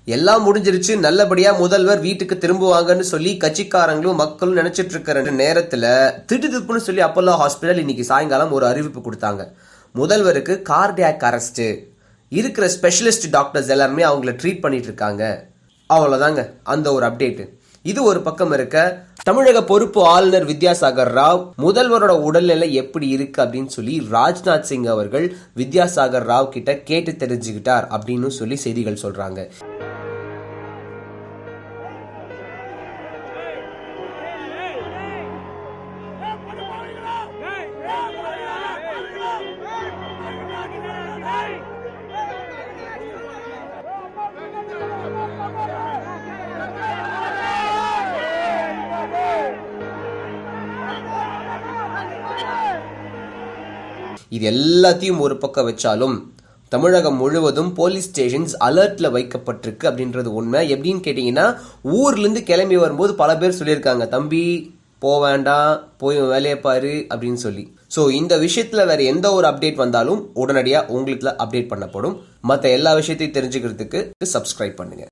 எல்லாம் முடிஞ்சிருச்சு, நல்லபடியா முதல்வர் வீட்டுக்கு திரும்புவாங்கன்னு சொல்லி கட்சிக்காரங்களும் மக்களும் நினைச்சிட்டு இருக்கிற நேரத்துல திடுதிப்புன்னு சொல்லி அப்போலோ ஹாஸ்பிட்டல் இன்னைக்கு சாயங்காலம் ஒரு அறிவிப்பு கொடுத்தாங்க. முதல்வருக்கு கார்டியாக் அரெஸ்ட், இருக்கிற ஸ்பெஷலிஸ்ட் டாக்டர்ஸ் எல்லாருமே அவங்கள ட்ரீட் பண்ணிட்டு இருக்காங்க. அவ்வளவுதாங்க அந்த ஒரு அப்டேட். இது ஒரு பக்கம் இருக்க, தமிழக பொறுப்பு ஆளுநர் வித்யாசாகர் ராவ் முதல்வரோட உடல்நிலை எப்படி இருக்கு அப்படின்னு சொல்லி ராஜ்நாத் சிங் அவர்கள் வித்யாசாகர் ராவ் கிட்ட கேட்டு தெரிஞ்சுக்கிட்டார் அப்படின்னு சொல்லி செய்திகள் சொல்றாங்க. இது எல்லாத்தையும் ஒரு பக்கம் வச்சாலும் தமிழகம் முழுவதும் போலீஸ் ஸ்டேஷன்ஸ் அலர்ட்ல வைக்கப்பட்டிருக்கு அப்படின்றது உண்மை. எப்படின்னு கேட்டீங்கன்னா, ஊர்ல இருந்து கிளம்பி வரும்போது பல பேர் சொல்லியிருக்காங்க, தம்பி போ வேண்டாம், போய் வேலையை பாரு அப்படின்னு சொல்லி. ஸோ இந்த விஷயத்துல வேற எந்த ஒரு அப்டேட் வந்தாலும் உடனடியாக உங்களுக்கு அப்டேட் பண்ணப்படும். மற்ற எல்லா விஷயத்தையும் தெரிஞ்சுக்கிறதுக்கு சப்ஸ்கிரைப் பண்ணுங்க.